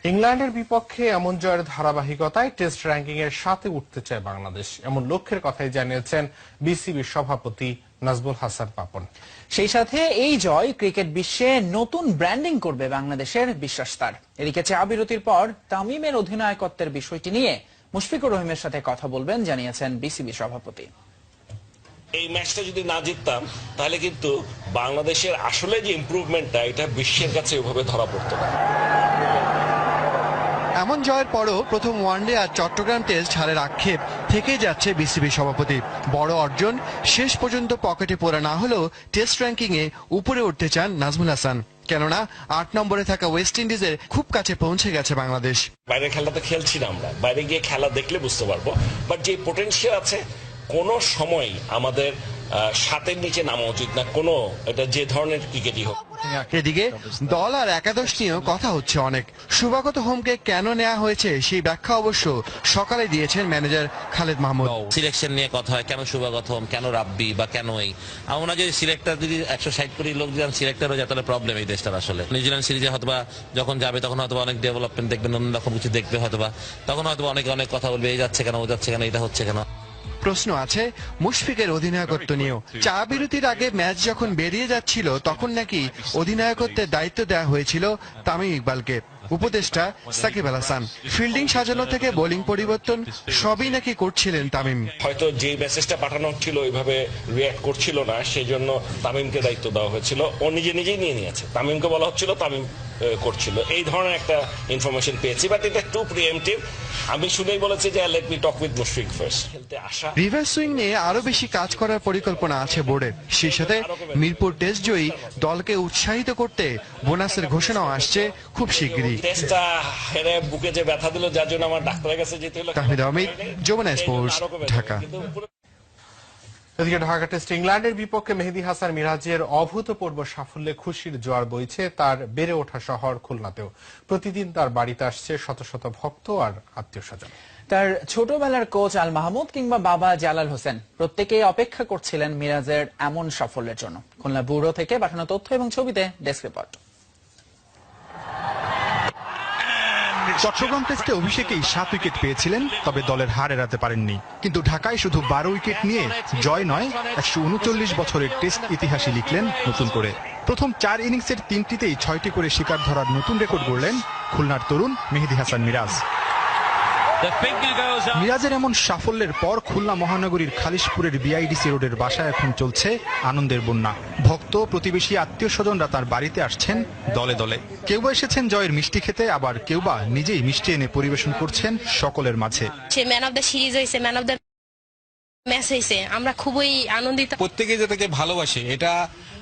ইংল্যান্ডের বিপক্ষে এমন জয়ের ধারাবাহিকতায় টেস্ট র্যাঙ্কিং এর সাথে উঠতে চায় বাংলাদেশ, এমন লক্ষ্যের কথাই জানিয়েছেন বিসিবির সভাপতি নাজমুল হাসান পাপন। সেই সাথে এই জয় ক্রিকেট বিশ্বে নতুন ব্র্যান্ডিং করবে বাংলাদেশের বিশ্বাস তার। এদিকে চা বিরতির পর তামিমের অধিনায়কত্বের বিষয়টি নিয়ে মুশফিকুর রহিমের সাথে কথা বলবেন জানিয়েছেন বিসিবি সভাপতি। এই ম্যাচটা যদি না জিততাম তাহলে কিন্তু বাংলাদেশের আসলে যে ইমপ্রুভমেন্টটা এটা বিশ্বের কাছে ওইভাবে ধরা পড়তো না। এমন জয়ের পরও প্রথম ওয়ানডে আর চট্টগ্রাম টেস্ট হারের আক্ষেপ থেকেই যাচ্ছে বিসিবি সভাপতি। বড় অর্জন শেষ পর্যন্ত পকেটে পড়ে না হলেও টেস্ট র্যাঙ্কিং এ উপরে উঠতে চান নাজমুল হাসান, কেননা ৮ নম্বরে থাকা ওয়েস্ট ইন্ডিজের খুব কাছে পৌঁছে গেছে বাংলাদেশ। বাইরের খেলাতে খেলছি না, আমরা বাইরে গিয়ে খেলা দেখলে বুঝতে পারবো, বাট যে পোটেনশিয়াল আছে কোনো সময় আমাদের সাতের নিচে নামা উচিত না, কোনো এটা যে ধরনের ক্রিকেটই হোক। এদিকে দল আর একাদশ নিয়েও কথা হচ্ছে অনেক। শুভাগত হোমকে কেন নেওয়া হয়েছে সেই ব্যাখ্যা অবশ্য সকালে দিয়েছেন ম্যানেজার খালেদ মাহমুদ। সিলেকশন নিয়ে কথা হয়, কেন শুভাগত হোম, কেন রাব্বি বা কেন এই আমরা যদি সিলেক্টর যদি ১৬০ কোটি লোক যদি সিলেক্টর হয়ে যায় তাহলে প্রবলেম এই দেশটার। আসলে নিউজিল্যান্ড সিরিজে হয়তো যখন যাবে তখন হয়তো অনেক ডেভেলপমেন্ট দেখবেন, অন্য রকম কিছু দেখবে হয়তো, তখন হয়তো অনেকে অনেক কথা বলবে, এই যাচ্ছে কেন, ও যাচ্ছে কেন, এটা হচ্ছে কেন। প্রশ্ন আছে মুশফিকের অধিনায়কত্ব নিয়েও। চা বিরতির আগে ম্যাচ যখন বেরিয়ে যাচ্ছিল তখন নাকি অধিনায়কত্বের দায়িত্ব দেওয়া হয়েছিল তামিম ইকবালকে। উপদেষ্টা সাকিব আল হাসান ফিল্ডিং সাজানো থেকে বোলিং পরিবর্তন সবই নাকি করছিলেন তামিম। হয়তো যে মেসেজটা পাঠানো হচ্ছিল ওইভাবে রিঅ্যাক্ট করছিল না, সেই জন্য তামিমকে দায়িত্ব দেওয়া হয়েছিল। ও নিজেই নিয়ে নিয়েছে, তামিমকে বলা হচ্ছিল, তামিম করছিল। এই ধরনের একটা ইনফরমেশন পেয়েছি, বাট এটা টু প্রিএমটিভ। আমি শুনেই বলেছি যে let me talk with Mushfiq first. খেলতে আসা রিভার্স সুইং নিয়ে আরো বেশি কাজ করার পরিকল্পনা আছে বোর্ডের। সেই সাথে মিরপুর টেস্ট জয়ী দলকে উৎসাহিত করতে বোনাসের ঘোষণাও আসছে খুব শিগগিরই। টেস্টটা হেরে বুকে যে ব্যথা দিল, যার জন্য আমার ডাক্তারের কাছে যেতে হলো। তাহমিদ আহমেদ, যমুনা স্পোর্টস, ঢাকা। এদিকে ঢাকা টেস্ট ইংল্যান্ডের বিপক্ষে মেহেদী হাসান মিরাজের অভূতপূর্ব সাফল্যে খুশির জোয়ার বইছে তার বেড়ে ওঠা শহর খুলনাতেও। প্রতিদিন তার বাড়িতে আসছে শত শত ভক্ত আর আত্মীয় স্বজন। তার ছোটবেলার কোচ আল মাহমুদ কিংবা বাবা জালাল হোসেন প্রত্যেকেই অপেক্ষা করছিলেন মিরাজের এমন সাফল্যের জন্য। খুলনা ব্যুরো থেকে পাঠানো তথ্য এবং ছবিতে ডেস্ক রিপোর্ট। চট্টগ্রাম টেস্টে অভিষেকেই 7 উইকেট পেয়েছিলেন, তবে দলের হার এড়াতে পারেননি। কিন্তু ঢাকায় শুধু 12 উইকেট নিয়ে জয় নয়, 139 বছরের টেস্ট ইতিহাসই লিখলেন নতুন করে। প্রথম 4 ইনিংসের 3টিতেই 6টি করে শিকার ধরার নতুন রেকর্ড গড়লেন খুলনার তরুণ মেহেদী হাসান মিরাজ। মিরাজের এমন সাফল্যের পর খুলনা মহানগরীর খালিশপুরের বিআইডিসি রোডের বাসায় এখন চলছে আনন্দের বন্যা। ভক্ত, প্রতিবেশী, আত্মীয় স্বজনরা তার বাড়িতে আসছেন দলে দলে। কেউ বা এসেছেন জয়ের মিষ্টি খেতে, আবার কেউ বা নিজেই মিষ্টি এনে পরিবেশন করছেন সকলের মাঝে। সে ম্যান অফ দ্য সিরিজ হয়েছে, ম্যান অফ দ্য ম্যাচ হয়েছে, আমরা খুবই আনন্দিত। প্রত্যেকে যেটাকে ভালোবাসে এটা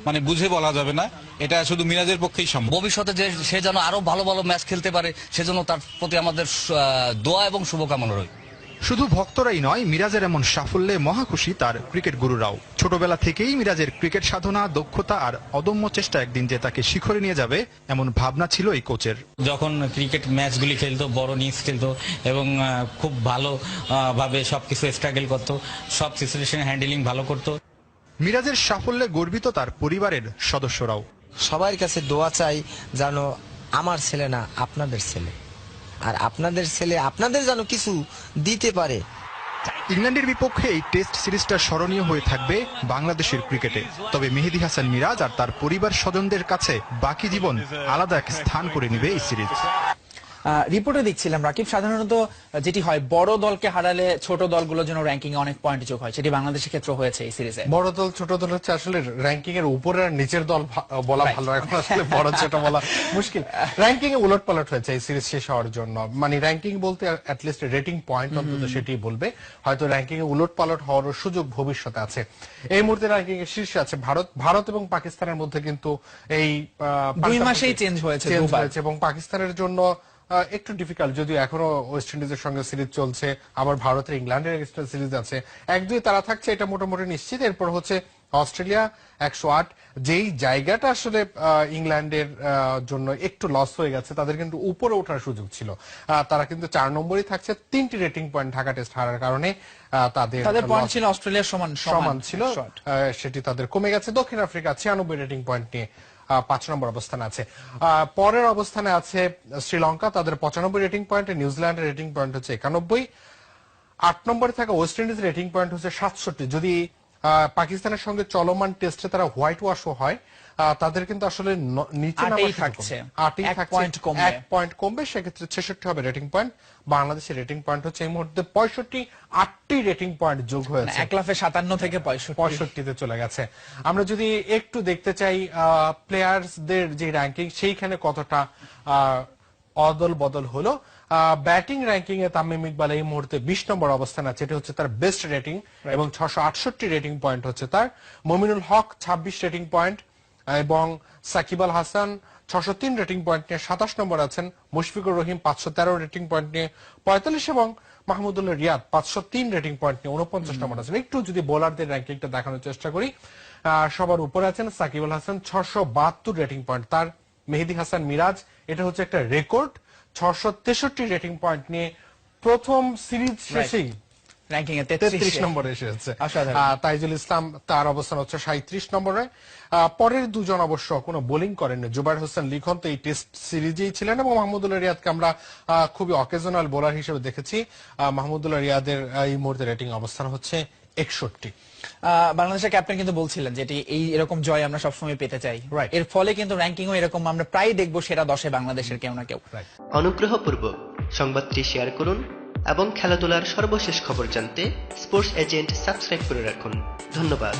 মানে বুঝে বলা যাবে না, এটা শুধু মিরাজের পক্ষেই সম্ভব। ভবিষ্যতে যে সে যেন আরো ভালো ভালো ম্যাচ খেলতে পারে সেজন্য তার প্রতি আমাদের দোয়া এবং শুভকামনা রইল। শুধু ভক্তরাই নয়, মিরাজের এমন সাফল্যে মহা খুশি তার ক্রিকেট গুরুরাও। ছোটবেলা থেকেই মিরাজের ক্রিকেট সাধনা, দক্ষতা আর অদম্য চেষ্টা একদিন যে তাকে শিখরে নিয়ে যাবে এমন ভাবনা ছিল এই কোচের। যখন ক্রিকেট ম্যাচগুলি খেলতো, বড় ইনিংস খেলতো এবং খুব ভালো ভাবে সবকিছু স্ট্রাগল করতো, সব সিচুয়েশন হ্যান্ডেলিং ভালো করতো। মিরাজের সাফল্যে গর্বিত তার পরিবারের সদস্যরাও। সবার কাছে দোয়া চাই যেন আমার ছেলে না আপনাদের ছেলে, আর আপনাদের ছেলে আপনাদের যেন কিছু দিতে পারে। ইংল্যান্ডের বিপক্ষে এই টেস্ট সিরিজটা স্মরণীয় হয়ে থাকবে বাংলাদেশের ক্রিকেটে। তবে মেহেদী হাসান মিরাজ আর তার পরিবার স্বজনদের কাছে বাকি জীবন আলাদা এক স্থান করে নেবে এই সিরিজ। রিপোর্টে দেখছিলাম রাকিব, সাধারণত যেটি হয় বড় দলকে হারালে ছোট দলগুলোর জন্য র্যাঙ্কিং এ অনেক পয়েন্ট যোগ হয়, সেটি বাংলাদেশের ক্ষেত্রে হয়েছে এই সিরিজে। বড় দল ছোট দল হচ্ছে আসলে র্যাঙ্কিং এর উপরে আর নিচের দল বলা ভালো, এখন আসলে বড় ছোট বলা মুশকিল। র্যাঙ্কিং এ উলটপালট হয়েছে এই সিরিজ শেষ হওয়ার জন্য। মানে র্যাঙ্কিং বলতে অ্যাটলিস্ট রেটিং পয়েন্ট অন্তত সেটি বলবে, হয়তো র্যাঙ্কিং এ উলটপালট হওয়ার সুযোগ ভবিষ্যতে আছে। এই মুহূর্তে র্যাঙ্কিং এর শীর্ষে আছে ভারত এবং পাকিস্তানের মধ্যে কিন্তু এই 2 মাসেই চেঞ্জ হয়েছে এবং পাকিস্তানের জন্য একটু ডিফিকাল্ট, যদিও এখনো ওয়েস্ট ইন্ডিজের সঙ্গে সিরিজ চলছে, আবার ভারতের ইংল্যান্ডের এগেইনস্টে সিরিজ আছে। 1-2 তারা থাকছে, এটা মোটামুটি নিশ্চিত। এরপর হচ্ছে অস্ট্রেলিয়া 108, যেই জায়গাটা আসলে ইংল্যান্ডের জন্য একটু লস হয়ে গেছে, তাদের কিন্তু উপরে ওঠার সুযোগ ছিল। তারা কিন্তু 4 নম্বরই থাকছে, 3টি রেটিং পয়েন্ট ঢাকা টেস্ট হারার কারণে তাদের পয়েন্ট ছিল অস্ট্রেলিয়ার সমান ছিল, সেটি তাদের কমে গেছে। দক্ষিণ আফ্রিকা 96 রেটিং পয়েন্ট নিয়ে 5 নম্বর অবস্থানে আছে। পরের অবস্থানে আছে শ্রীলঙ্কা, তাদের 95 রেটিং পয়েন্ট, নিউজিল্যান্ডের রেটিং পয়েন্ট হচ্ছে 91। 8 নম্বরে থাকা ওয়েস্ট ইন্ডিজ রেটিং পয়েন্ট হচ্ছে 67। যদি পাকিস্তানের সঙ্গে চলমান টেস্টে তারা হোয়াইট ওয়াশও হয়, তাদের কিন্তু আসলে নিচে আটেই থাকছে, 8ই এক থাকছে, পয়েন্ট কমবে। 1 পয়েন্ট কমবে, সেক্ষেত্রে 66 হবে রেটিং পয়েন্ট। বাংলাদেশের রেটিং পয়েন্ট হচ্ছে এই মুহূর্তে 65, 8টি রেটিং পয়েন্ট যোগ হয়েছে, 1 লাফে 57 থেকে 65তে চলে গেছে। আমরা যদি একটু দেখতে চাই প্লেয়ার্সদের যে র্যাঙ্কিং, সেইখানে কতটা অদল বদল হলো। ব্যাটিং র্যাঙ্কিং এ তামিম ইকবাল এই মুহূর্তে 20 নম্বর অবস্থানে আছে, এটা হচ্ছে তার বেস্ট রেটিং এবং 668 রেটিং পয়েন্ট হচ্ছে তার। মমিনুল হক 26 রেটিং পয়েন্ট এবং সাকিব আল হাসান 603 রেটিং পয়েন্ট নিয়ে 27 নম্বর আছেন। মুশফিকুর রহিম 513 রেটিং পয়েন্ট নিয়ে 45 এবং মাহমুদুল্লাহ রিয়াদ 503 রেটিং পয়েন্ট নিয়ে 49 নম্বর আছেন। একটু যদি বোলারদের র্যাঙ্কিংটা দেখানোর চেষ্টা করি, সবার উপরে আছেন সাকিব আল হাসান 672 রেটিং পয়েন্ট তার। মেহেদী হাসান মিরাজ, এটা হচ্ছে একটা রেকর্ড, 663 রেটিং পয়েন্ট নিয়ে প্রথম সিরিজ শেষেই র্যাঙ্কিং এ 33 নম্বরে এসেছে। অসাধারণ। তাইজুল ইসলাম, তার অবস্থান হচ্ছে 37 নম্বরে। পরের দুজন অবশ্য কোনো বোলিং করেন, জুবাইর হোসেন লিখন তো এই টেস্ট সিরিজেই ছিলেন এবং মাহমুদুল্লাহ রিয়াদকে আমরা খুবই অকেশনাল বোলার হিসেবে দেখেছি। মাহমুদুল্লাহ রিয়াদের এই মুহূর্তে রেটিং অবস্থান হচ্ছে 61। বাংলাদেশের ক্যাপ্টেন কিন্তু বলছিলেন যে এই এরকম জয় আমরা সবসময় পেতে চাই, Right. এর ফলে কিন্তু র্যাঙ্কিংও এরকম আমরা প্রায় দেখবো সেরা 10-এ বাংলাদেশের কেউ না কেউ। অনুগ্রহপূর্বক সংবাদটি শেয়ার করুন এবং খেলাধুলার সর্বশেষ খবর জানতে স্পোর্টস এজেন্ট সাবস্ক্রাইব করে রাখুন। ধন্যবাদ।